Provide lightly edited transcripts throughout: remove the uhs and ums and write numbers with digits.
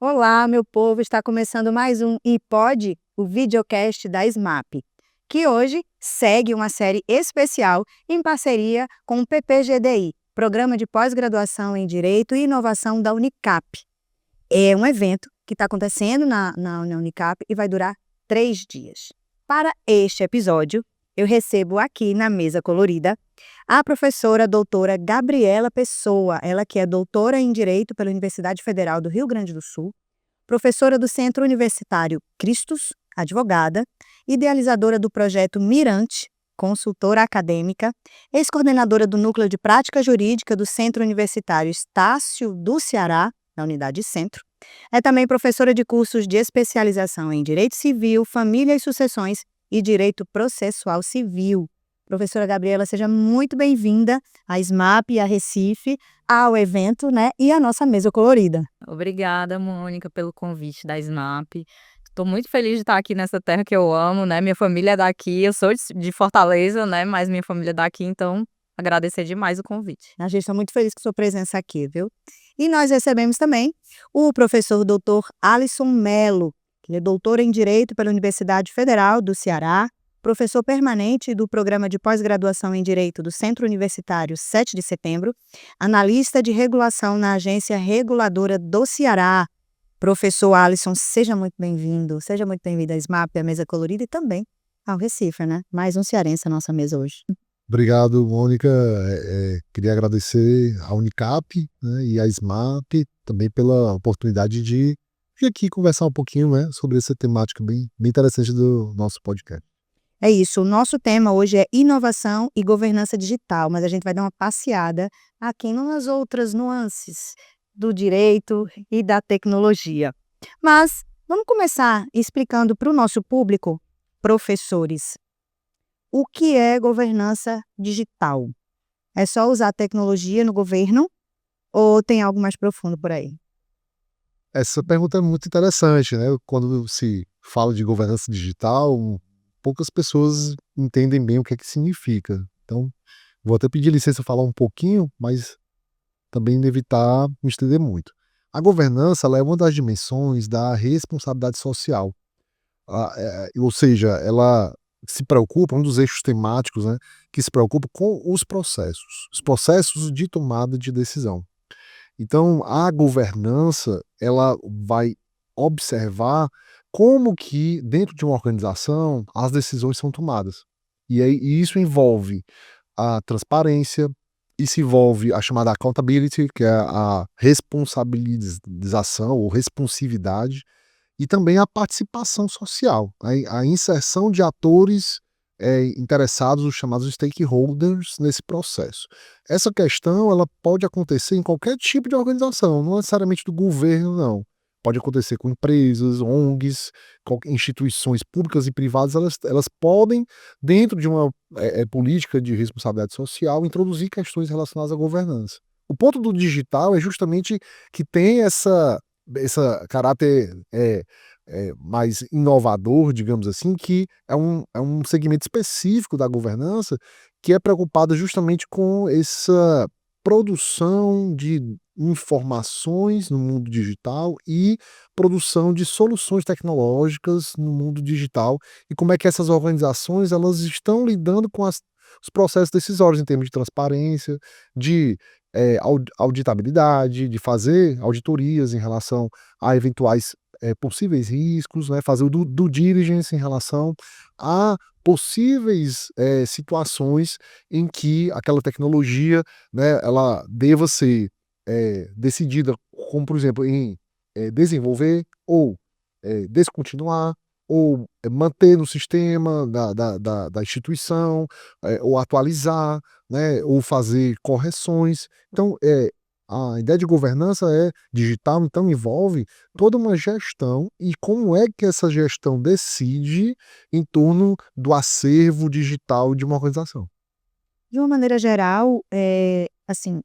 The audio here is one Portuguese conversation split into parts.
Olá, meu povo, está começando mais um iPod, o videocast da SMAP, que hoje segue uma série especial em parceria com o PPGDI, Programa de Pós-Graduação em Direito e Inovação da Unicap. É um evento que está acontecendo na Unicap e vai durar 3 dias. Para este episódio, eu recebo aqui na mesa colorida a professora doutora Gabriela Pessoa, ela que é doutora em Direito pela Universidade Federal do Rio Grande do Sul, professora do Centro Universitário Cristos, advogada, idealizadora do projeto Mirante, consultora acadêmica, ex-coordenadora do Núcleo de Prática Jurídica do Centro Universitário Estácio do Ceará, na Unidade Centro. É também professora de cursos de especialização em Direito Civil, Família e Sucessões e Direito Processual Civil. Professora Gabriela, seja muito bem-vinda à SMAP e à Recife, ao evento, né, e à nossa mesa colorida. Obrigada, Mônica, pelo convite da SMAP. Estou muito feliz de estar aqui nessa terra que eu amo, né? Minha família é daqui, eu sou de Fortaleza, né? Mas minha família é daqui, então agradecer demais o convite. A gente está muito feliz com sua presença aqui, viu? E nós recebemos também o professor doutor Alisson Melo, que é doutor em Direito pela Universidade Federal do Ceará, professor permanente do Programa de Pós-Graduação em Direito do Centro Universitário 7 de Setembro, analista de regulação na Agência Reguladora do Ceará. Professor Alisson, seja muito bem-vindo à SMAP, à Mesa Colorida e também ao Recife, né? Mais um cearense à nossa mesa hoje. Obrigado, Mônica. Queria agradecer à Unicap, né, e à SMAP também pela oportunidade de vir aqui conversar um pouquinho, né, sobre essa temática bem interessante do nosso podcast. É isso, o nosso tema hoje é inovação e governança digital, mas a gente vai dar uma passeada aqui nas outras nuances do direito e da tecnologia. Mas vamos começar explicando para o nosso público, professores, o que é governança digital? É só usar a tecnologia no governo ou tem algo mais profundo por aí? Essa pergunta é muito interessante, né? Quando se fala de governança digital, poucas pessoas entendem bem o que é que significa. Então, vou até pedir licença para falar um pouquinho, mas também evitar me estender muito. A governança ela é uma das dimensões da responsabilidade social. Ou seja, ela se preocupa, um dos eixos temáticos, né, que se preocupa com os processos de tomada de decisão. Então, a governança, ela vai observar como que, dentro de uma organização, as decisões são tomadas. E isso envolve a transparência, isso envolve a chamada accountability, que é a responsabilização ou responsividade, e também a participação social, a inserção de atores interessados, os chamados stakeholders, nesse processo. Essa questão ela pode acontecer em qualquer tipo de organização, não necessariamente do governo, não. Pode acontecer com empresas, ONGs, instituições públicas e privadas, elas podem, dentro de uma política de responsabilidade social, introduzir questões relacionadas à governança. O ponto do digital é justamente que tem esse caráter mais inovador, digamos assim, que é um segmento específico da governança que é preocupado justamente com essa produção de informações no mundo digital e produção de soluções tecnológicas no mundo digital e como é que essas organizações elas estão lidando com os processos decisórios em termos de transparência, de auditabilidade, de fazer auditorias em relação a eventuais possíveis riscos, né, fazer o due diligence em relação a possíveis situações em que aquela tecnologia, né, ela deva ser decidida, como por exemplo, em desenvolver ou descontinuar ou manter no sistema da instituição, ou atualizar, né, ou fazer correções. Então, a ideia de governança digital, então envolve toda uma gestão e como é que essa gestão decide em torno do acervo digital de uma organização. De uma maneira geral, assim,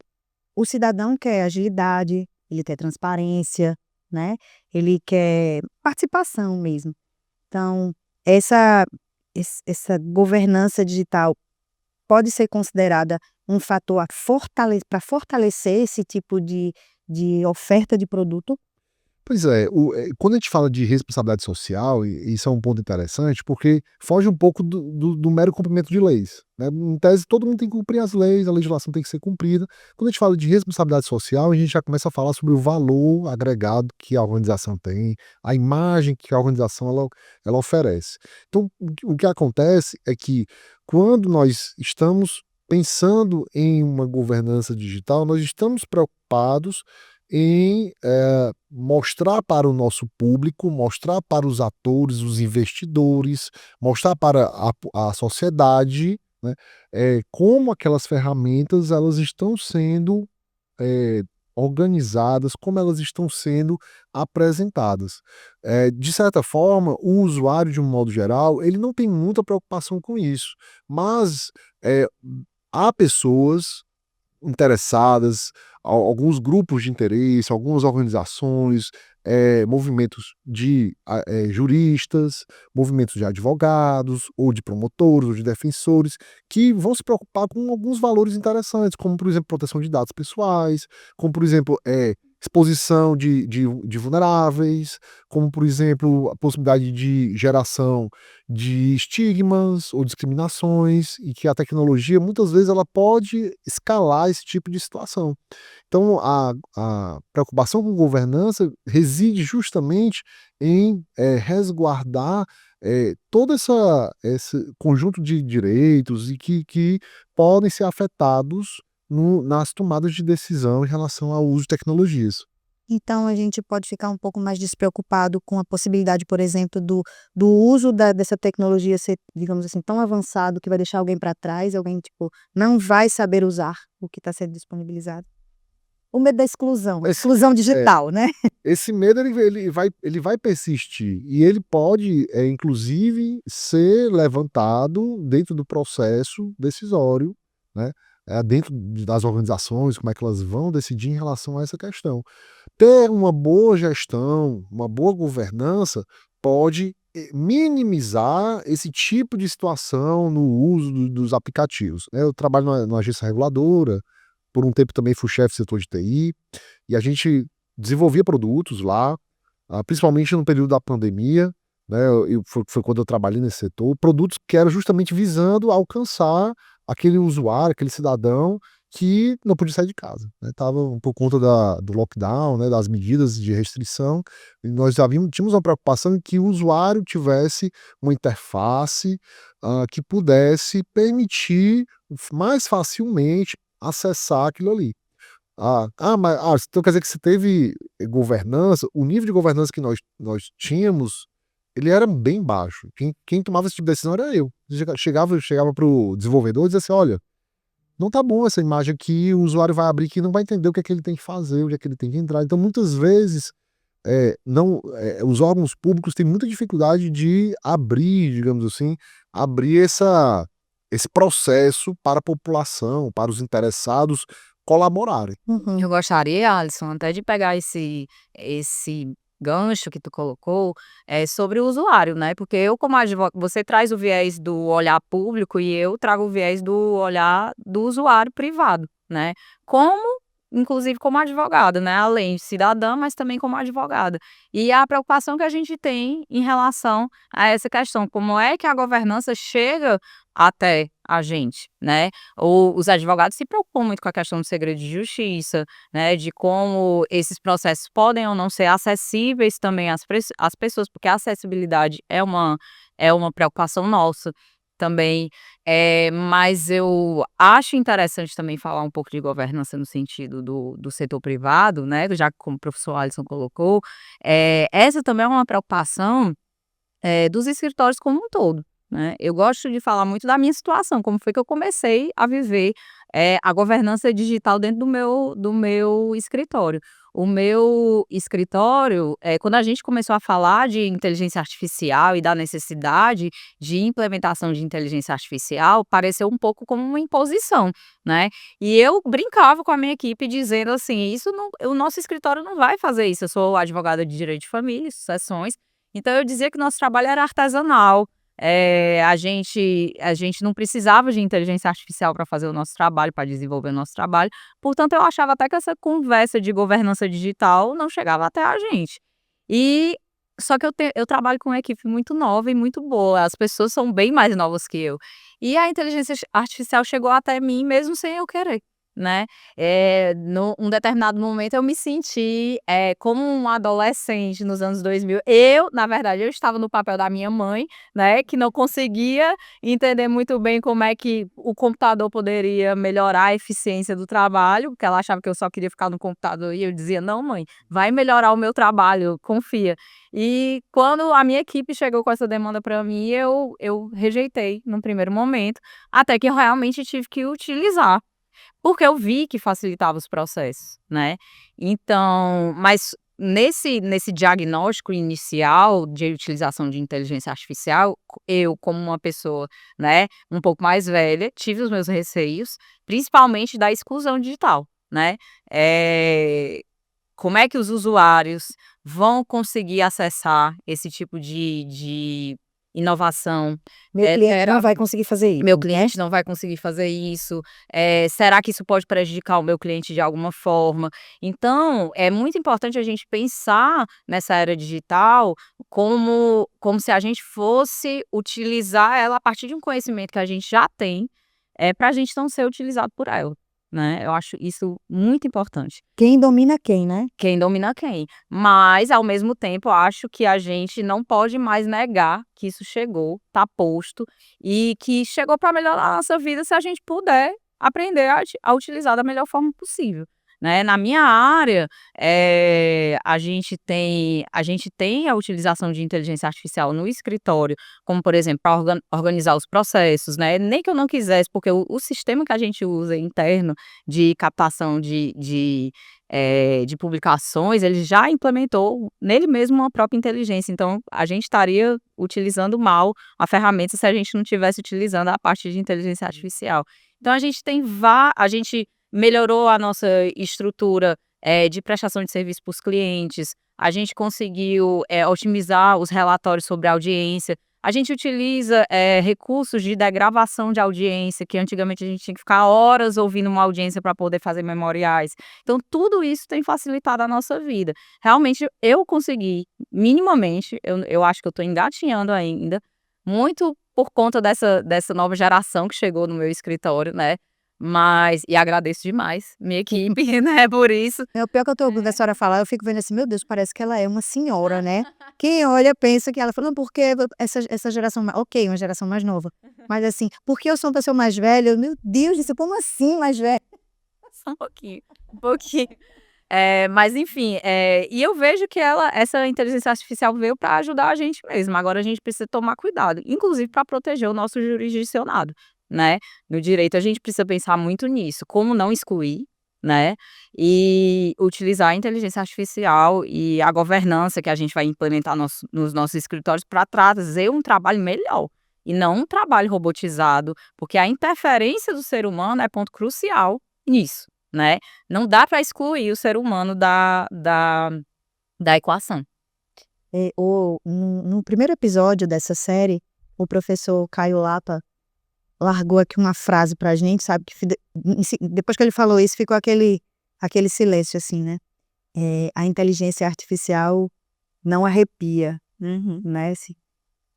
o cidadão quer agilidade, ele quer transparência, né? Ele quer participação mesmo. Então, essa governança digital pode ser considerada um fator para fortalecer esse tipo de oferta de produto? Pois é, quando a gente fala de responsabilidade social, e isso é um ponto interessante, porque foge um pouco do mero cumprimento de leis, né. Em tese, todo mundo tem que cumprir as leis, a legislação tem que ser cumprida. Quando a gente fala de responsabilidade social, a gente já começa a falar sobre o valor agregado que a organização tem, a imagem que a organização ela oferece. Então, o que acontece é que quando nós estamos pensando em uma governança digital, nós estamos preocupados em mostrar para o nosso público, mostrar para os atores, os investidores, mostrar para a sociedade, né, como aquelas ferramentas elas estão sendo organizadas, como elas estão sendo apresentadas. De certa forma, o usuário, de um modo geral, ele não tem muita preocupação com isso, mas há pessoas interessadas, alguns grupos de interesse, algumas organizações, movimentos de juristas, movimentos de advogados, ou de promotores, ou de defensores, que vão se preocupar com alguns valores interessantes, como, por exemplo, proteção de dados pessoais, como, por exemplo, exposição de vulneráveis, como, por exemplo, a possibilidade de geração de estigmas ou discriminações, e que a tecnologia, muitas vezes, ela pode escalar esse tipo de situação. Então, a preocupação com governança reside justamente em resguardar todo esse conjunto de direitos e que podem ser afetados nas tomadas de decisão em relação ao uso de tecnologias. Então a gente pode ficar um pouco mais despreocupado com a possibilidade, por exemplo, do uso dessa tecnologia ser, digamos assim, tão avançado que vai deixar alguém para trás, alguém, tipo, não vai saber usar o que está sendo disponibilizado. O medo da exclusão, exclusão digital, né? Esse medo ele vai persistir, e ele pode, inclusive, ser levantado dentro do processo decisório, né, dentro das organizações, como é que elas vão decidir em relação a essa questão. Ter uma boa gestão, uma boa governança pode minimizar esse tipo de situação no uso dos aplicativos, né. Eu trabalho numa agência reguladora, por um tempo também fui chefe do setor de TI, e a gente desenvolvia produtos lá, principalmente no período da pandemia, né, foi quando eu trabalhei nesse setor, produtos que eram justamente visando alcançar aquele usuário, aquele cidadão que não podia sair de casa, né, estava por conta do lockdown, né, das medidas de restrição, e nós tínhamos uma preocupação em que o usuário tivesse uma interface, que pudesse permitir mais facilmente acessar aquilo ali. Mas então quer dizer que se teve governança, o nível de governança que nós tínhamos, ele era bem baixo. Quem tomava esse tipo de decisão era eu. Chegava para o desenvolvedor e dizia assim: "Olha, não tá bom essa imagem aqui, o usuário vai abrir aqui e não vai entender o que é que ele tem que fazer, onde é que ele tem que entrar". Então, muitas vezes, os órgãos públicos têm muita dificuldade de abrir, digamos assim, abrir esse processo para a população, para os interessados colaborarem. Uhum. Eu gostaria, Alisson, até de pegar esse gancho que tu colocou, sobre o usuário, né, porque eu como você traz o viés do olhar público e eu trago o viés do olhar do usuário privado, né, como inclusive como advogada, né, além de cidadã, mas também como advogada. E a preocupação que a gente tem em relação a essa questão, como é que a governança chega até a gente, né. Os advogados se preocupam muito com a questão do segredo de justiça, né, de como esses processos podem ou não ser acessíveis também às pessoas, porque a acessibilidade é uma preocupação nossa também. Mas eu acho interessante também falar um pouco de governança no sentido do setor privado, né, já que como o professor Alisson colocou, essa também é uma preocupação dos escritórios como um todo, né. Eu gosto de falar muito da minha situação, como foi que eu comecei a viver, a governança digital dentro do meu escritório. O meu escritório, quando a gente começou a falar de inteligência artificial e da necessidade de implementação de inteligência artificial, pareceu um pouco como uma imposição, né. E eu brincava com a minha equipe dizendo assim: "Isso não o nosso escritório não vai fazer isso". Eu sou advogada de direito de família e sucessões, então eu dizia que nosso trabalho era artesanal, a gente não precisava de inteligência artificial para fazer o nosso trabalho, para desenvolver o nosso trabalho, portanto eu achava até que essa conversa de governança digital não chegava até a gente. E só que eu trabalho com uma equipe muito nova e muito boa, as pessoas são bem mais novas que eu. E a inteligência artificial chegou até mim mesmo sem eu querer, né. Num determinado momento eu me senti, como uma adolescente nos anos 2000. Na verdade, eu estava no papel da minha mãe, né, que não conseguia entender muito bem como é que o computador poderia melhorar a eficiência do trabalho, porque ela achava que eu só queria ficar no computador e eu dizia: "Não mãe, vai melhorar o meu trabalho, confia". E quando a minha equipe chegou com essa demanda para mim, eu rejeitei num primeiro momento, até que eu realmente tive que utilizar, porque eu vi que facilitava os processos, né. Então, mas nesse diagnóstico inicial de utilização de inteligência artificial, eu como uma pessoa, né, um pouco mais velha, tive os meus receios, principalmente da exclusão digital, né. Eh Como é que os usuários vão conseguir acessar esse tipo de inovação? Meu cliente Será não vai conseguir fazer isso, meu né? cliente não vai conseguir fazer isso? Será que isso pode prejudicar o meu cliente de alguma forma? Então, é muito importante a gente pensar nessa era digital como se a gente fosse utilizar ela a partir de um conhecimento que a gente já tem, pra gente não ser utilizado por ela, né. Eu acho isso muito importante. Quem domina quem, né? Quem domina quem. Mas, ao mesmo tempo, acho que a gente não pode mais negar que isso chegou, tá posto, e que chegou para melhorar a nossa vida se a gente puder aprender a utilizar da melhor forma possível, né. Na minha área, a gente tem a utilização de inteligência artificial no escritório, como, por exemplo, para organizar os processos, né. Nem que eu não quisesse, porque o sistema que a gente usa interno de captação de publicações, ele já implementou nele mesmo uma própria inteligência, então a gente estaria utilizando mal a ferramenta se a gente não estivesse utilizando a parte de inteligência artificial. Então a gente melhorou a nossa estrutura, de prestação de serviço para os clientes, a gente conseguiu, otimizar os relatórios sobre audiência, a gente utiliza, recursos de gravação de audiência, que antigamente a gente tinha que ficar horas ouvindo uma audiência para poder fazer memoriais. Então tudo isso tem facilitado a nossa vida. Realmente eu consegui, minimamente, eu acho que eu estou engatinhando ainda, muito por conta dessa nova geração que chegou no meu escritório, né, mas e agradeço demais minha equipe, né, por isso. É o pior que eu tô ouvindo a senhora falar, eu fico vendo assim: "Meu Deus, parece que ela é uma senhora, né". Quem olha pensa que ela fala: "Não, porque essa geração ma", ok, uma geração mais nova, mas assim: "Porque eu sou uma pessoa mais velha", eu: "Meu Deus do céu, como assim mais velha?". Só um pouquinho, um pouquinho. Mas enfim, e eu vejo que essa inteligência artificial veio para ajudar a gente mesmo, agora a gente precisa tomar cuidado, inclusive para proteger o nosso jurisdicionado, né. No direito a gente precisa pensar muito nisso, como não excluir, né, e utilizar a inteligência artificial e a governança que a gente vai implementar nos nossos escritórios para trazer um trabalho melhor, e não um trabalho robotizado, porque a interferência do ser humano é ponto crucial nisso, né. Não dá para excluir o ser humano da equação. No primeiro episódio dessa série, o professor Caio Lapa largou aqui uma frase pra gente, sabe, que depois que ele falou isso, ficou aquele silêncio, assim, né. A inteligência artificial não arrepia, Uhum. né,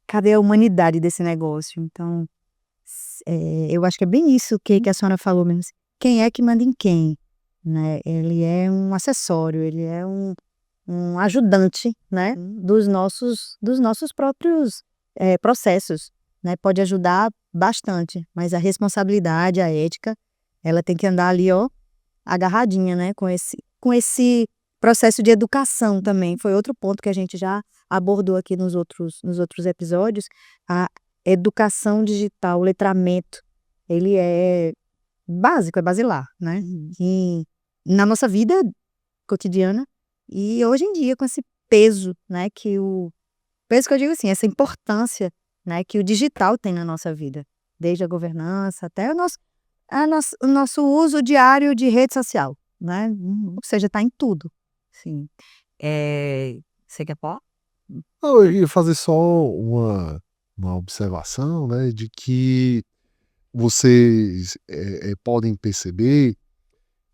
cadê a humanidade desse negócio? Então, eu acho que é bem isso que a senhora falou mesmo, assim, quem é que manda em quem, né, ele é um acessório, ele é um ajudante, né, dos nossos próprios, processos, né, pode ajudar bastante, mas a responsabilidade, a ética, ela tem que andar ali, ó, agarradinha, né, com esse processo de educação também, foi outro ponto que a gente já abordou aqui nos outros episódios, a educação digital, o letramento, ele é básico, é basilar, né, e na nossa vida cotidiana, e hoje em dia com esse peso, né, peso que eu digo assim, essa importância, né, que o digital tem na nossa vida, desde a governança até o nosso uso diário de rede social, né, ou seja, está em tudo. Sim. Você quer falar? Não, eu ia fazer só uma observação, né, de que vocês, podem perceber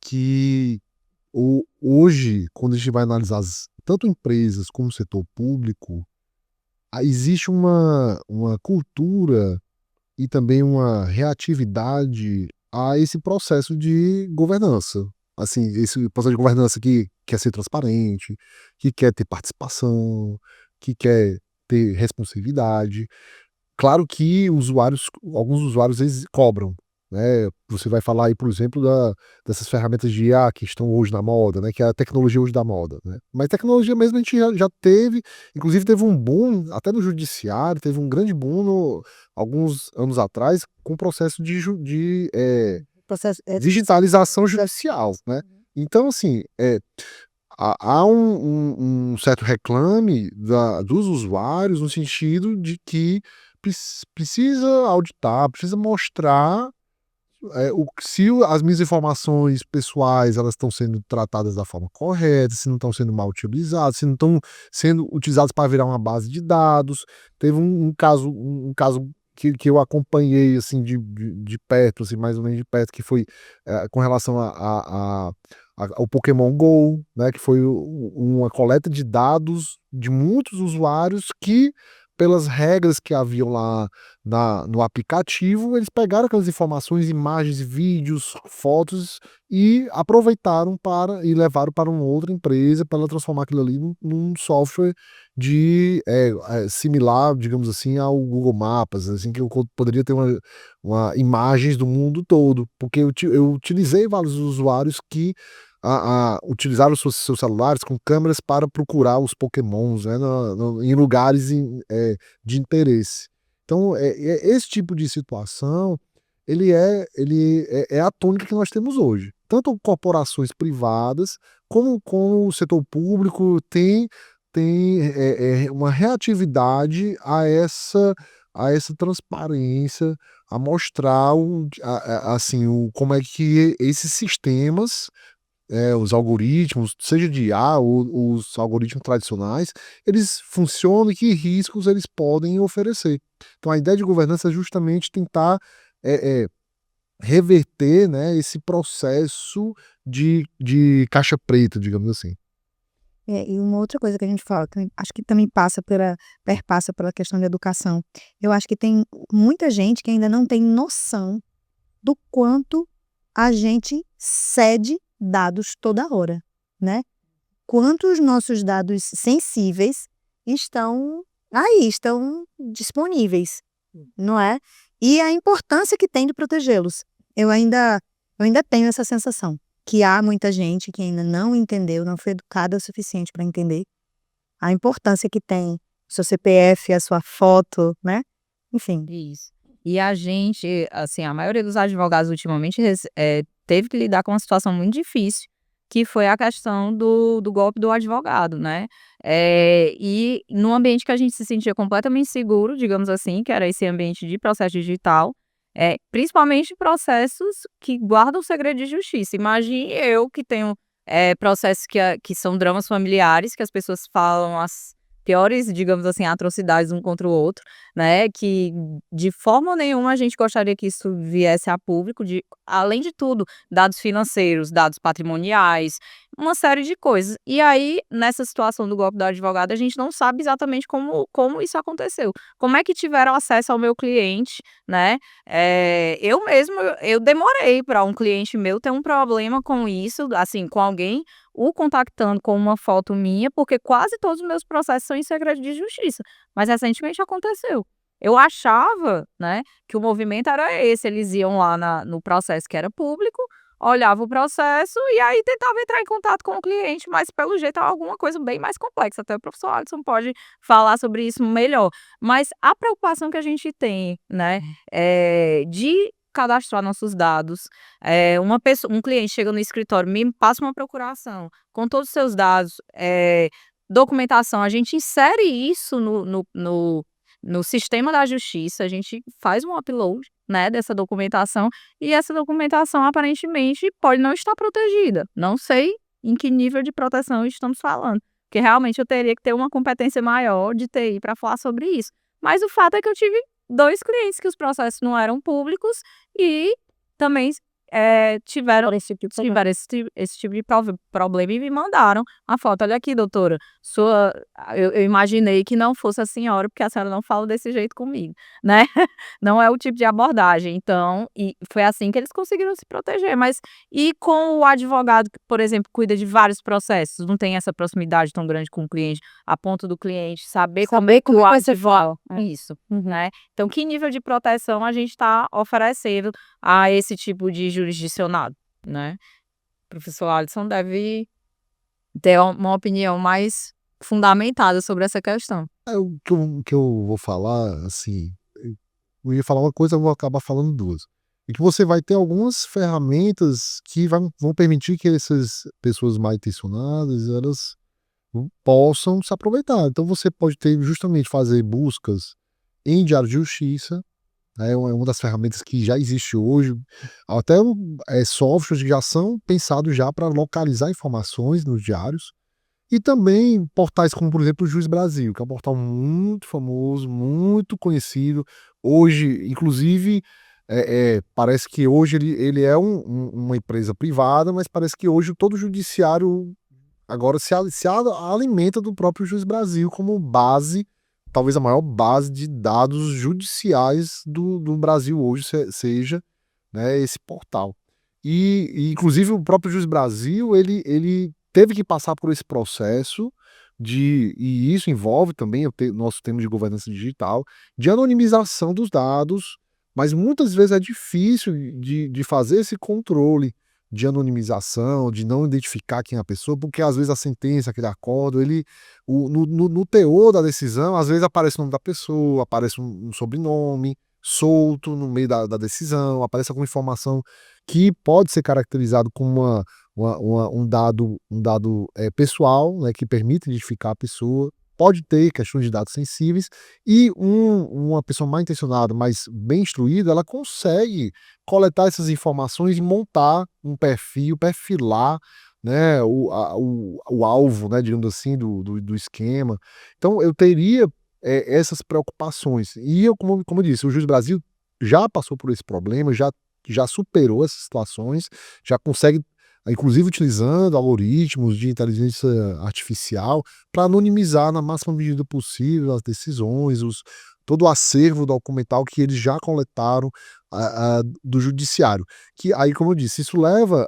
que hoje, quando a gente vai analisar tanto empresas como setor público, existe uma cultura e também uma reatividade a esse processo de governança. Assim, esse processo de governança que quer ser transparente, que quer ter participação, que quer ter responsividade. Claro que alguns usuários eles cobram, né? Você vai falar aí, por exemplo, dessas ferramentas de IA que estão hoje na moda, né? Que é a tecnologia hoje da moda, né? Mas tecnologia mesmo a gente já teve, inclusive teve um boom, até no judiciário, teve um grande boom alguns anos atrás, com o processo Processo, digitalização judicial, né? Então, assim, há um certo reclame dos usuários no sentido de que precisa auditar, precisa mostrar se as minhas informações pessoais elas estão sendo tratadas da forma correta, se não estão sendo mal utilizadas, se não estão sendo utilizadas para virar uma base de dados. Teve um caso que eu acompanhei assim de perto, assim, mais ou menos de perto, que foi com relação ao Pokémon Go, né, que foi uma coleta de dados de muitos usuários que, pelas regras que haviam lá no aplicativo, eles pegaram aquelas informações, imagens, vídeos, fotos e aproveitaram e levaram para uma outra empresa para ela transformar aquilo ali num software similar, digamos assim, ao Google Maps, assim, que eu poderia ter imagens do mundo todo, porque eu utilizei vários usuários que utilizaram os seus celulares com câmeras para procurar os Pokémons, né, em lugares de interesse. Então, esse tipo de situação, ele é a tônica que nós temos hoje. Tanto corporações privadas, como o setor público tem uma reatividade a essa transparência, a mostrar assim, como é que esses sistemas, os algoritmos, seja de IA ou os algoritmos tradicionais, eles funcionam e que riscos eles podem oferecer. Então, a ideia de governança é justamente tentar reverter, né, esse processo de caixa preta, digamos assim. E uma outra coisa que a gente fala, que acho que também perpassa pela questão da educação. Eu acho que tem muita gente que ainda não tem noção do quanto a gente cede dados toda hora, né? Quanto os nossos dados sensíveis estão disponíveis, não é? E a importância que tem de protegê-los. Eu ainda tenho essa sensação que há muita gente que ainda não entendeu, não foi educada o suficiente para entender a importância que tem o seu CPF, a sua foto, né? Enfim. Isso. E a gente, assim, a maioria dos advogados ultimamente teve que lidar com uma situação muito difícil, que foi a questão do golpe do advogado, né? E num ambiente que a gente se sentia completamente seguro, digamos assim, que era esse ambiente de processo digital, principalmente processos que guardam segredo de justiça. Imagine eu que tenho processos que são dramas familiares, que as pessoas falam as piores, digamos assim, atrocidades um contra o outro, né, que de forma nenhuma a gente gostaria que isso viesse a público, além de tudo, dados financeiros, dados patrimoniais, uma série de coisas. E aí, nessa situação do golpe do advogado, a gente não sabe exatamente como isso aconteceu. Como é que tiveram acesso ao meu cliente, né? Eu demorei para um cliente meu ter um problema com isso, assim, com alguém o contactando com uma foto minha, porque quase todos os meus processos são em segredo de justiça. Mas recentemente aconteceu. Eu achava, né, que o movimento era esse, eles iam lá no processo que era público, olhava o processo e aí tentava entrar em contato com o cliente, mas pelo jeito é alguma coisa bem mais complexa. Até o professor Alisson pode falar sobre isso melhor. Mas a preocupação que a gente tem, né, de cadastrar nossos dados. Um cliente chega no escritório, me passa uma procuração com todos os seus dados, documentação, a gente insere isso no sistema da justiça, a gente faz um upload, né, dessa documentação, e essa documentação aparentemente pode não estar protegida. Não sei em que nível de proteção estamos falando, porque realmente eu teria que ter uma competência maior de TI para falar sobre isso. Mas o fato é que eu tive 2 clientes que os processos não eram públicos e também tiveram Esse tipo de tiveram esse tipo de problema e me mandaram a foto. Olha aqui, doutora, eu imaginei que não fosse a senhora, porque a senhora não fala desse jeito comigo, né? Não é o tipo de abordagem. Então, e foi assim que eles conseguiram se proteger. Mas e com o advogado que, por exemplo, cuida de vários processos, não tem essa proximidade tão grande com o cliente, a ponto do cliente saber como Saber como o vai ser advogado. Isso, né? Então, que nível de proteção a gente está oferecendo a esse tipo de jurisdicionado, né? O professor Alisson deve ter uma opinião mais fundamentada sobre essa questão. O que eu vou falar, assim, eu ia falar uma coisa, eu vou acabar falando duas. E que você vai ter algumas ferramentas que vão permitir que essas pessoas mal intencionadas, elas possam se aproveitar. Então você pode ter justamente fazer buscas em diário de justiça, né, é uma das ferramentas que já existe hoje, até softwares que já são pensados já para localizar informações nos diários, e também portais como, por exemplo, o Juiz Brasil, que é um portal muito famoso, muito conhecido. Hoje, inclusive, parece que hoje ele é uma empresa privada, mas parece que hoje todo o judiciário agora alimenta do próprio Juiz Brasil como base, talvez a maior base de dados judiciais do Brasil hoje seja, né, esse portal. E, inclusive, o próprio Juiz Brasil, ele teve que passar por esse processo e isso envolve também nosso tema de governança digital, de anonimização dos dados, mas muitas vezes é difícil de fazer esse controle de anonimização, de não identificar quem é a pessoa, porque às vezes a sentença, aquele acordo, no teor da decisão, às vezes aparece o nome da pessoa, aparece um sobrenome solto no meio da decisão, aparece alguma informação que pode ser caracterizado como um dado pessoal, né, que permite identificar a pessoa. Pode ter questões de dados sensíveis e uma pessoa mal intencionada, mas bem instruída, ela consegue coletar essas informações e montar um perfil, perfilar, né, o alvo, né, digamos assim, do esquema. Então eu teria essas preocupações. E como eu disse, o Juiz Brasil já passou por esse problema, já superou essas situações, já consegue, inclusive utilizando algoritmos de inteligência artificial, para anonimizar na máxima medida possível as decisões, todo o acervo documental que eles já coletaram do judiciário. Que aí, como eu disse, isso leva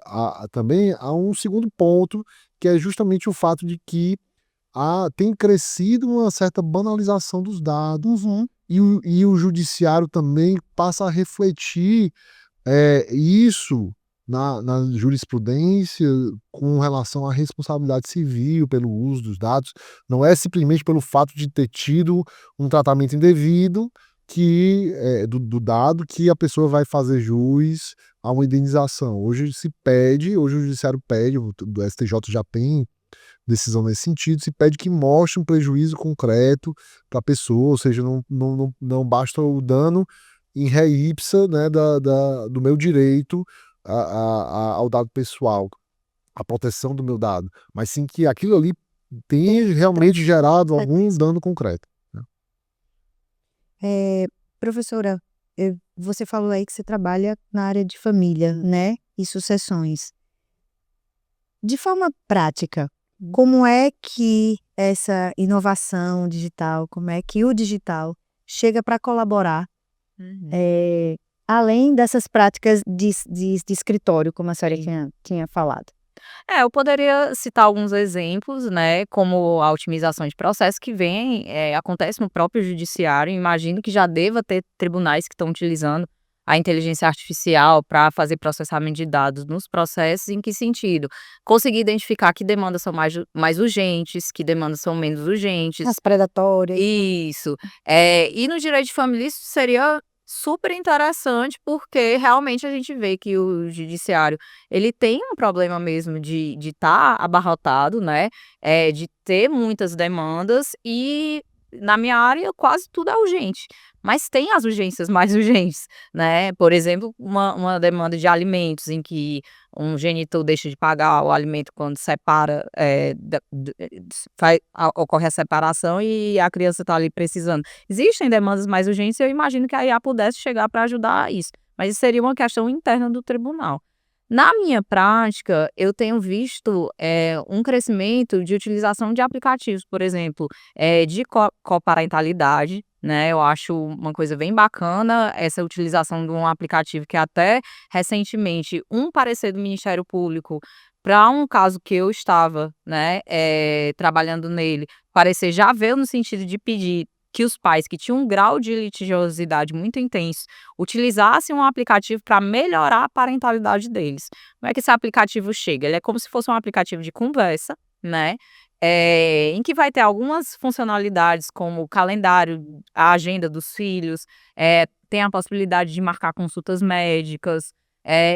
também a um segundo ponto, que é justamente o fato de que tem crescido uma certa banalização dos dados, Uhum. e o judiciário também passa a refletir isso na jurisprudência com relação à responsabilidade civil pelo uso dos dados. Não é simplesmente pelo fato de ter tido um tratamento indevido do dado que a pessoa vai fazer jus a uma indenização. Hoje o judiciário pede, do STJ já tem decisão nesse sentido, se pede que mostre um prejuízo concreto para a pessoa, ou seja, não basta o dano em ré ipsa, né, do meu direito ao dado pessoal, a proteção do meu dado, mas sim que aquilo ali tenha realmente gerado algum dano concreto. Professora, você falou aí que você trabalha na área de família, né? E sucessões. De forma prática, como é que essa inovação digital, como é que o digital chega para colaborar, além dessas práticas de escritório, como a senhora tinha falado? Eu poderia citar alguns exemplos, né, como a otimização de processo que acontece no próprio judiciário. Imagino que já deva ter tribunais que estão utilizando a inteligência artificial para fazer processamento de dados nos processos. Em que sentido? Conseguir identificar que demandas são mais urgentes, que demandas são menos urgentes. As predatórias. Isso. E no direito de família isso seria super interessante, porque realmente a gente vê que o judiciário, ele tem um problema mesmo de estar abarrotado, né, de ter muitas demandas e na minha área quase tudo é urgente, mas tem as urgências mais urgentes, né, por exemplo, uma demanda de alimentos em que um genitor deixa de pagar o alimento quando separa, ocorre a separação e a criança está ali precisando. Existem demandas mais urgentes e eu imagino que a IA pudesse chegar para ajudar isso, mas isso seria uma questão interna do tribunal. Na minha prática, eu tenho visto um crescimento de utilização de aplicativos, por exemplo, de coparentalidade, né? Eu acho uma coisa bem bacana essa utilização de um aplicativo que até recentemente um parecer do Ministério Público para um caso que eu estava, né, trabalhando nele, o parecer já veio no sentido de pedir que os pais que tinham um grau de litigiosidade muito intenso utilizassem um aplicativo para melhorar a parentalidade deles. Como é que esse aplicativo chega? Ele é como se fosse um aplicativo de conversa, né? Em que vai ter algumas funcionalidades como o calendário, a agenda dos filhos, tem a possibilidade de marcar consultas médicas.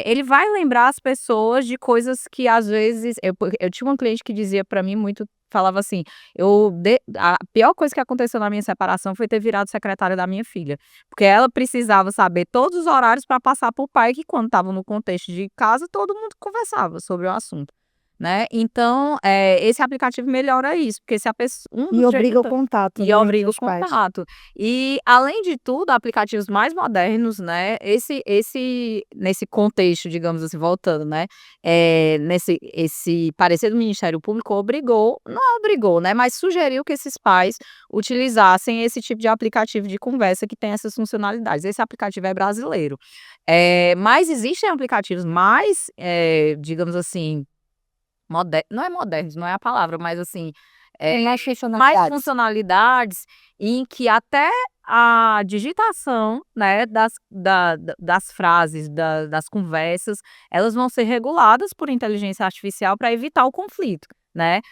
Ele vai lembrar as pessoas de coisas que às vezes. Eu tinha uma cliente que dizia para mim muito, falava assim: a pior coisa que aconteceu na minha separação foi ter virado secretária da minha filha. Porque ela precisava saber todos os horários para passar para o pai, que quando estava no contexto de casa, todo mundo conversava sobre o assunto, né? Então, esse aplicativo melhora isso, porque se a pessoa. E obriga o contato, E né, obriga entre o os pais. contato. E, além de tudo, aplicativos mais modernos, né, nesse contexto, digamos assim, voltando, né, esse parecer do Ministério Público não obrigou, né, mas sugeriu que esses pais utilizassem esse tipo de aplicativo de conversa que tem essas funcionalidades. Esse aplicativo é brasileiro. Mas existem aplicativos mais, digamos assim, não é modernos, não é a palavra, mas assim, Tem mais mais funcionalidades. funcionalidades em que até a digitação, né, das frases, das conversas, elas vão ser reguladas por inteligência artificial para evitar o conflito, né?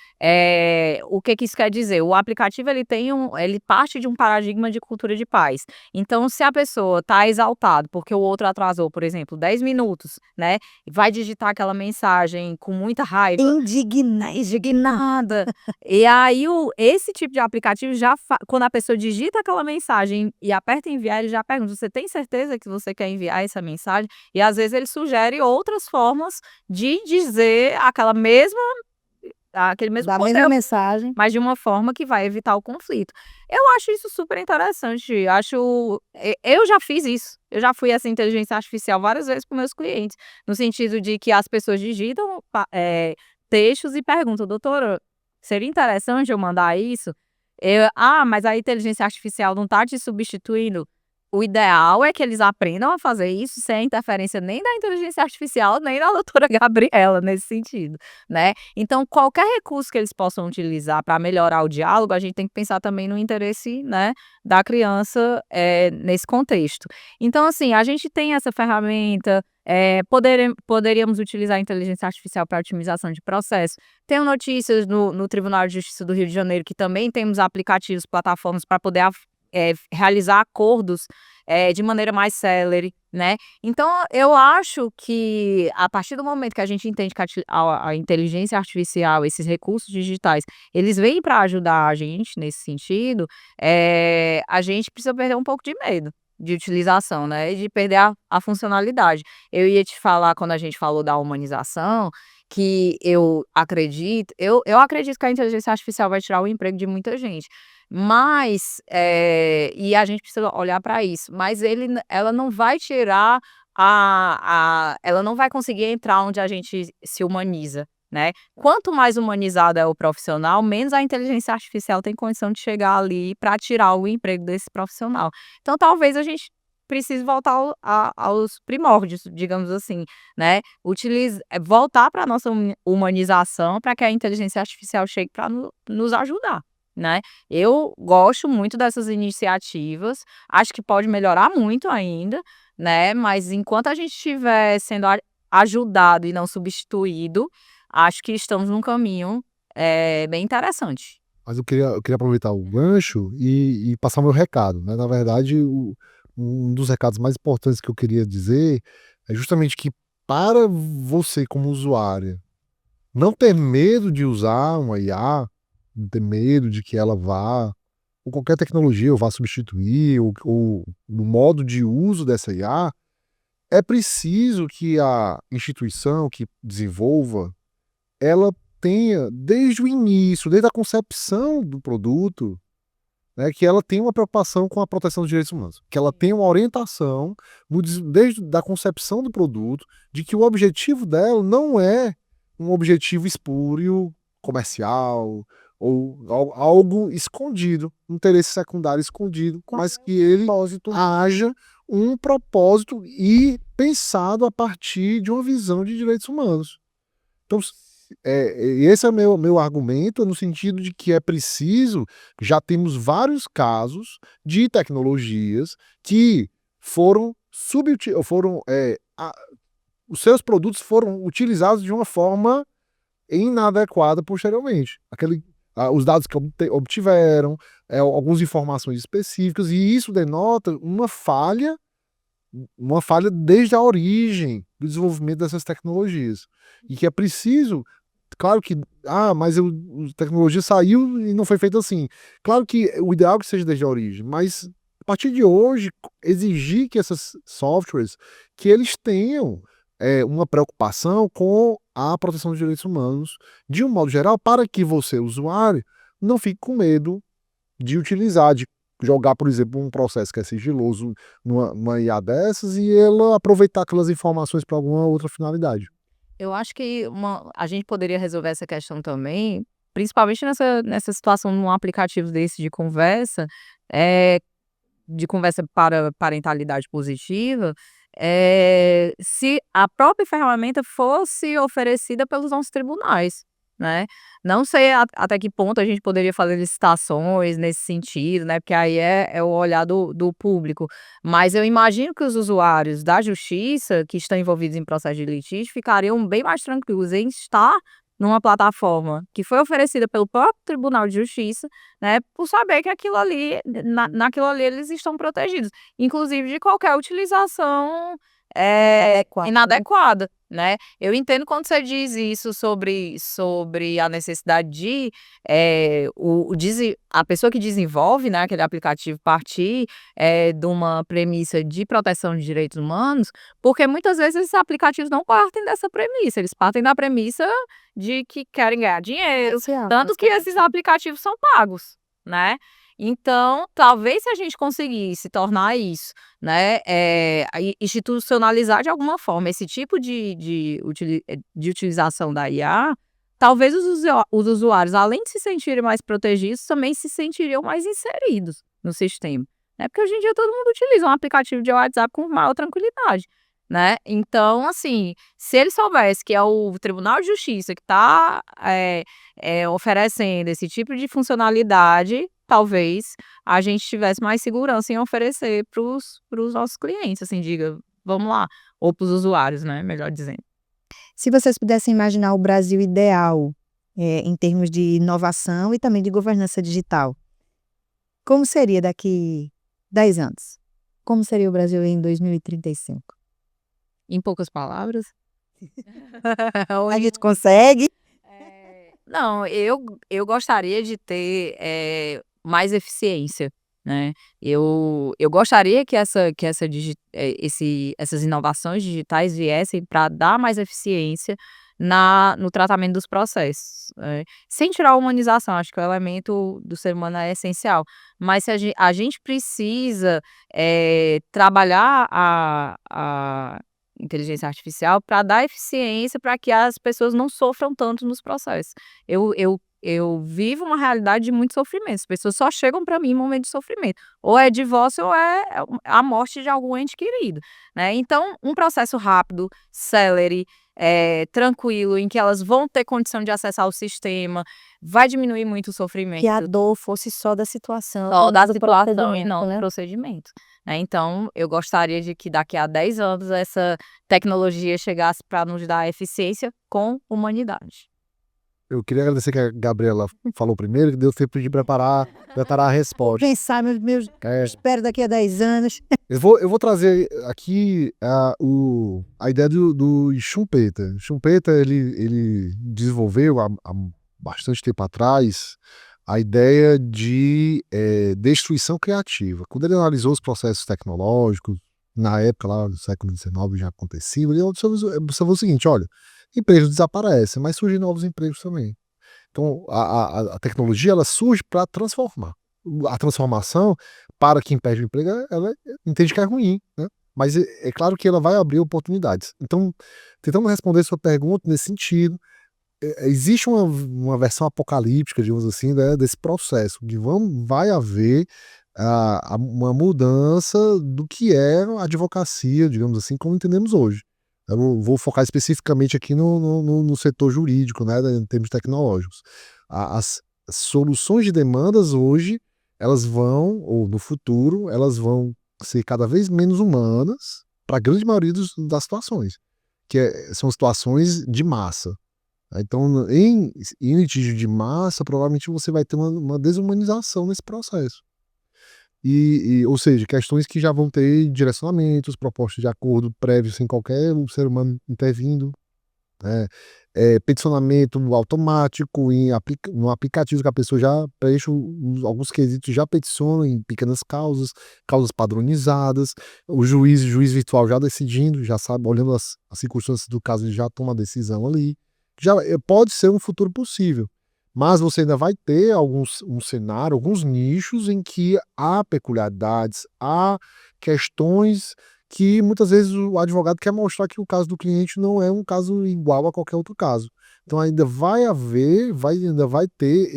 O que isso quer dizer? O aplicativo ele parte de um paradigma de cultura de paz. Então, se a pessoa está exaltada porque o outro atrasou, por exemplo, 10 minutos, né, vai digitar aquela mensagem com muita raiva, indignada. E aí, esse tipo de aplicativo quando a pessoa digita aquela mensagem e aperta enviar, ele já pergunta: você tem certeza que você quer enviar essa mensagem? E às vezes ele sugere outras formas de dizer aquele mesmo Da mesma conteúdo, mensagem. mas de uma forma que vai evitar o conflito. Eu acho isso super interessante. Eu já fiz isso. Eu já fui essa inteligência artificial várias vezes para meus clientes, no sentido de que as pessoas digitam textos e perguntam: doutora, seria interessante eu mandar isso? Mas a inteligência artificial não está te substituindo. O ideal é que eles aprendam a fazer isso sem interferência nem da inteligência artificial, nem da doutora Gabriela, nesse sentido, né? Então, qualquer recurso que eles possam utilizar para melhorar o diálogo, a gente tem que pensar também no interesse, né, da criança, nesse contexto. Então, assim, a gente tem essa ferramenta, poderíamos utilizar a inteligência artificial para otimização de processo. Tenho notícias no Tribunal de Justiça do Rio de Janeiro que também temos aplicativos, plataformas para poder realizar acordos de maneira mais célere, né? Então, eu acho que a partir do momento que a gente entende que a inteligência artificial, esses recursos digitais, eles vêm para ajudar a gente nesse sentido, a gente precisa perder um pouco de medo de utilização, né? E de perder a funcionalidade. Eu ia te falar, quando a gente falou da humanização, que eu acredito que a inteligência artificial vai tirar o emprego de muita gente. Mas, e a gente precisa olhar para isso, mas ela não vai tirar ela não vai conseguir entrar onde a gente se humaniza, né? Quanto mais humanizado é o profissional, menos a inteligência artificial tem condição de chegar ali para tirar o emprego desse profissional. Então, talvez a gente precise voltar aos primórdios, digamos assim, né? Voltar para a nossa humanização para que a inteligência artificial chegue para nos ajudar, né? Eu gosto muito dessas iniciativas, acho que pode melhorar muito ainda, né? Mas enquanto a gente estiver sendo ajudado e não substituído, acho que estamos num caminho bem interessante. Mas eu queria aproveitar o gancho e passar o meu recado, né. Na verdade, um dos recados mais importantes que eu queria dizer é justamente que, para você como usuária não ter medo de usar uma IA, não ter medo de que ela vá, ou qualquer tecnologia, ou vá substituir, ou no modo de uso dessa IA, é preciso que a instituição que desenvolva, ela tenha desde o início, desde a concepção do produto, né, que ela tem uma preocupação com a proteção dos direitos humanos, que ela tem uma orientação desde da concepção do produto, de que o objetivo dela não é um objetivo espúrio, comercial, ou algo escondido, um interesse secundário escondido, mas que ele haja um propósito e pensado a partir de uma visão de direitos humanos. Então, esse é o meu argumento, no sentido de que é preciso, já temos vários casos de tecnologias que os seus produtos foram utilizados de uma forma inadequada posteriormente. Os dados que obtiveram, algumas informações específicas, e isso denota uma falha desde a origem do desenvolvimento dessas tecnologias. E que é preciso, claro que, mas a tecnologia saiu e não foi feita assim. Claro que o ideal é que seja desde a origem, mas a partir de hoje, exigir que esses softwares, que eles tenham uma preocupação com a proteção dos direitos humanos, de um modo geral, para que você, usuário, não fique com medo de utilizar, de jogar, por exemplo, um processo que é sigiloso numa IA dessas e ela aproveitar aquelas informações para alguma outra finalidade. Eu acho que a gente poderia resolver essa questão também, principalmente nessa situação num aplicativo desse de conversa para parentalidade positiva, se a própria ferramenta fosse oferecida pelos nossos tribunais, né? Não sei até que ponto a gente poderia fazer licitações nesse sentido, né? Porque aí é o olhar do público. Mas eu imagino que os usuários da justiça que estão envolvidos em processo de litígio ficariam bem mais tranquilos em estar numa plataforma que foi oferecida pelo próprio Tribunal de Justiça, né? Por saber que aquilo ali, naquilo ali eles estão protegidos, inclusive de qualquer utilização inadequada, né? Eu entendo quando você diz isso sobre a necessidade de a pessoa que desenvolve, né, aquele aplicativo partir de uma premissa de proteção de direitos humanos, porque muitas vezes esses aplicativos não partem dessa premissa, eles partem da premissa de que querem ganhar dinheiro, tanto que esses aplicativos são pagos, né? Então, talvez se a gente conseguisse tornar isso, né, institucionalizar de alguma forma esse tipo de utilização da IA, talvez os usuários, além de se sentirem mais protegidos, também se sentiriam mais inseridos no sistema, né? Porque hoje em dia todo mundo utiliza um aplicativo de WhatsApp com maior tranquilidade, né? Então, assim, se ele soubesse que é o Tribunal de Justiça que está oferecendo esse tipo de funcionalidade, talvez a gente tivesse mais segurança em oferecer para os nossos clientes, assim, vamos lá, ou para os usuários, né, melhor dizendo. Se vocês pudessem imaginar o Brasil ideal, em termos de inovação e também de governança digital, como seria daqui 10 anos? Como seria o Brasil em 2035? Em poucas palavras? A gente consegue? Não, eu gostaria de ter mais eficiência, né? Eu gostaria que essas inovações digitais viessem para dar mais eficiência no tratamento dos processos, sem tirar a humanização. Acho que o elemento do ser humano é essencial, mas se a gente precisa trabalhar a inteligência artificial para dar eficiência para que as pessoas não sofram tanto nos processos. Eu vivo uma realidade de muito sofrimento. As pessoas só chegam para mim em momento de sofrimento. Ou é divórcio ou é a morte de algum ente querido, né? Então, um processo rápido, célere, tranquilo, em que elas vão ter condição de acessar o sistema, vai diminuir muito o sofrimento. Que a dor fosse só da situação. Só da do situação e procedimento, não do né? procedimento, né? Então, eu gostaria de que daqui a 10 anos essa tecnologia chegasse para nos dar eficiência com humanidade. Eu queria agradecer que a Gabriela falou primeiro, que deu tempo de preparar a resposta. Pensar, espero daqui a 10 anos. Eu vou trazer aqui a ideia do Schumpeter. Schumpeter, ele desenvolveu há bastante tempo atrás a ideia de destruição criativa. Quando ele analisou os processos tecnológicos, na época lá do século XIX já aconteciam, ele observou o seguinte: olha, empregos desaparecem, mas surgem novos empregos também. Então, a tecnologia ela surge para transformar. a transformação, para quem perde o emprego, ela entende que é ruim, né? Mas é claro que ela vai abrir oportunidades. Então, tentando responder sua pergunta nesse sentido, existe uma versão apocalíptica, digamos assim, né, desse processo, que vai haver uma mudança do que é a advocacia, digamos assim, como entendemos hoje. Eu vou focar especificamente aqui no setor jurídico, né, em termos tecnológicos. As soluções de demandas hoje, elas vão, ou no futuro, elas vão ser cada vez menos humanas para a grande maioria das situações, que são situações de massa. Então, em litígio de massa, provavelmente você vai ter uma desumanização nesse processo. Ou seja, questões que já vão ter direcionamentos, propostas de acordo prévio, sem qualquer ser humano intervindo, né? Peticionamento automático no aplicativo que a pessoa já preenche alguns quesitos, já peticiona em pequenas causas padronizadas, o juiz virtual já decidindo, já sabe, olhando as circunstâncias do caso, ele já toma a decisão ali. Já pode ser um futuro possível, mas você ainda vai ter um cenário, alguns nichos em que há peculiaridades, há questões que muitas vezes o advogado quer mostrar que o caso do cliente não é um caso igual a qualquer outro caso. Então ainda vai haver, ainda vai ter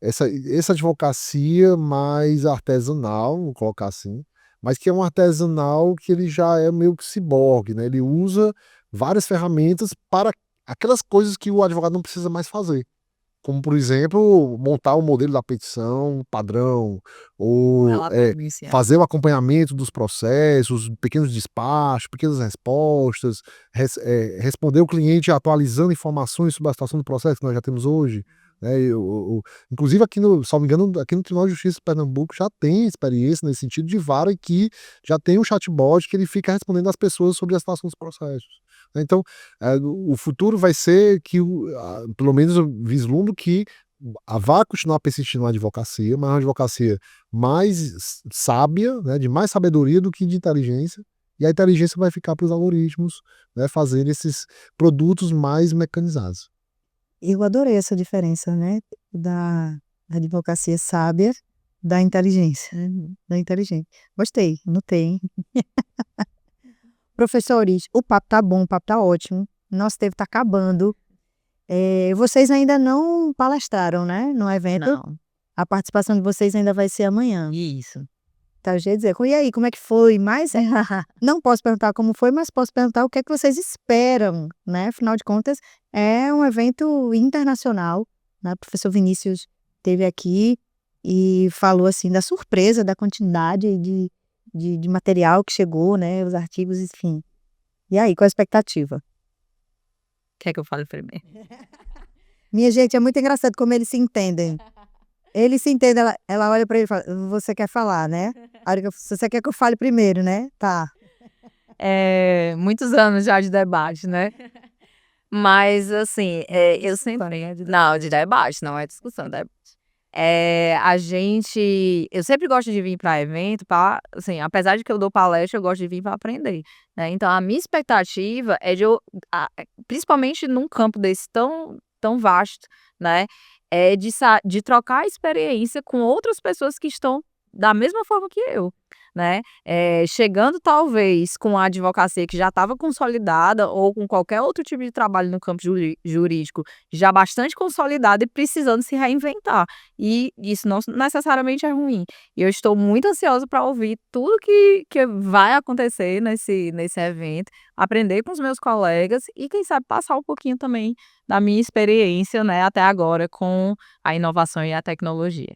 essa advocacia mais artesanal, vou colocar assim, mas que é um artesanal que ele já é meio que ciborgue, né? Ele usa várias ferramentas para aquelas coisas que o advogado não precisa mais fazer. Como, por exemplo, montar o modelo da petição padrão, ou Relatório inicial. fazer o acompanhamento dos processos, pequenos despachos, pequenas respostas, responder o cliente atualizando informações sobre a situação do processo que nós já temos hoje, né? Inclusive, aqui se não me engano, aqui no Tribunal de Justiça de Pernambuco já tem experiência nesse sentido de vara que já tem um chatbot que ele fica respondendo às pessoas sobre a situação dos processos. Então, o futuro vai ser que, pelo menos eu vislumbro que vai continuar persistindo na advocacia, mas uma advocacia mais sábia, né, de mais sabedoria do que de inteligência, e a inteligência vai ficar para os algoritmos, né, fazendo esses produtos mais mecanizados. Eu adorei essa diferença, né, da advocacia sábia da inteligência, da inteligente. Gostei, anotei, hein. Professores, o papo tá bom, o papo tá ótimo, nosso tempo tá acabando. Vocês ainda não palestraram, né, no evento? Não, A participação de vocês ainda vai ser amanhã. isso. Tá, eu já ia dizer, e aí, como é que foi? Mas não posso perguntar como foi, mas posso perguntar o que é que vocês esperam, né? Afinal de contas, é um evento internacional, né? O professor Vinícius esteve aqui e falou, assim, da surpresa, da quantidade de material que chegou, né? Os artigos, enfim. E aí, qual a expectativa? Quer que eu fale primeiro? Minha gente, é muito engraçado como eles se entendem. Ele se entende, ela olha pra ele e fala, você quer falar, né? Aí você quer que eu fale primeiro, né? Tá. Muitos anos já de debate, né? Mas, assim, eu sempre... Não, de debate, não é discussão, debate. Eu sempre gosto de vir para evento, assim, apesar de que eu dou palestra, eu gosto de vir para aprender, né? Então, a minha expectativa é principalmente num campo desse tão vasto, né? De trocar experiência com outras pessoas que estão da mesma forma que eu, né? Chegando talvez com a advocacia que já estava consolidada ou com qualquer outro tipo de trabalho no campo jurídico já bastante consolidado e precisando se reinventar. E isso não necessariamente é ruim. E eu estou muito ansiosa para ouvir tudo que vai acontecer nesse evento, aprender com os meus colegas e, quem sabe, passar um pouquinho também da minha experiência, né, até agora com a inovação e a tecnologia.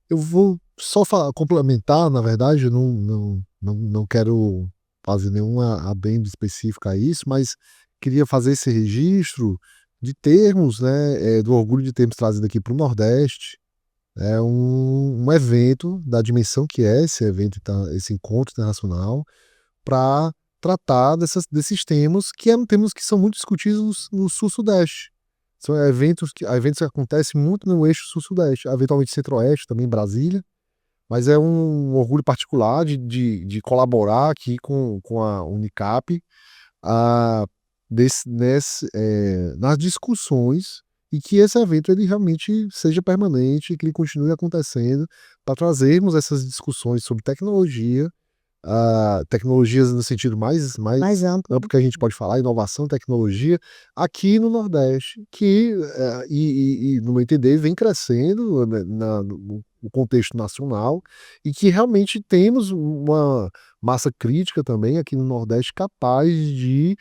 Eu vou só complementar, na verdade, eu não quero fazer nenhuma adendo específica a isso, mas queria fazer esse registro de termos, né, do orgulho de termos trazido aqui para o Nordeste. É um evento da dimensão que é esse evento, esse encontro internacional, para tratar desses temas temas que são muito discutidos no Sul-Sudeste. São eventos que acontecem muito no eixo Sul-Sudeste, eventualmente Centro-Oeste, também Brasília, mas é um orgulho particular de colaborar aqui com a Unicap nas discussões e que esse evento ele realmente seja permanente, que ele continue acontecendo, para trazermos essas discussões sobre tecnologia, tecnologias no sentido mais amplo. amplo que a gente pode falar, inovação, tecnologia, aqui no Nordeste, que, no meu entender, vem crescendo, né, no contexto nacional, e que realmente temos uma massa crítica também aqui no Nordeste capaz de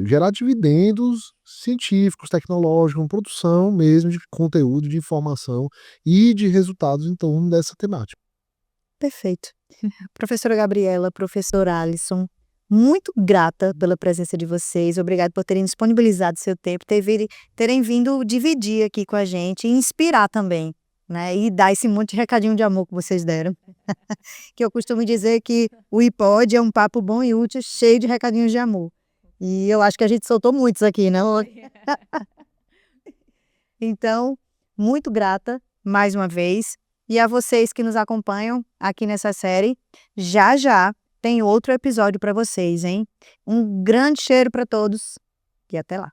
gerar dividendos científicos, tecnológicos, produção mesmo de conteúdo, de informação e de resultados em torno dessa temática. Perfeito. Professora Gabriela, professor Alisson, muito grata pela presença de vocês. Obrigada por terem disponibilizado seu tempo, terem vindo dividir aqui com a gente e inspirar também, né? E dar esse monte de recadinho de amor que vocês deram. Que eu costumo dizer que o iPod é um papo bom e útil, cheio de recadinhos de amor. E eu acho que a gente soltou muitos aqui, né? Então, muito grata mais uma vez. E a vocês que nos acompanham aqui nessa série, já já tem outro episódio para vocês, hein? Um grande cheiro para todos e até lá.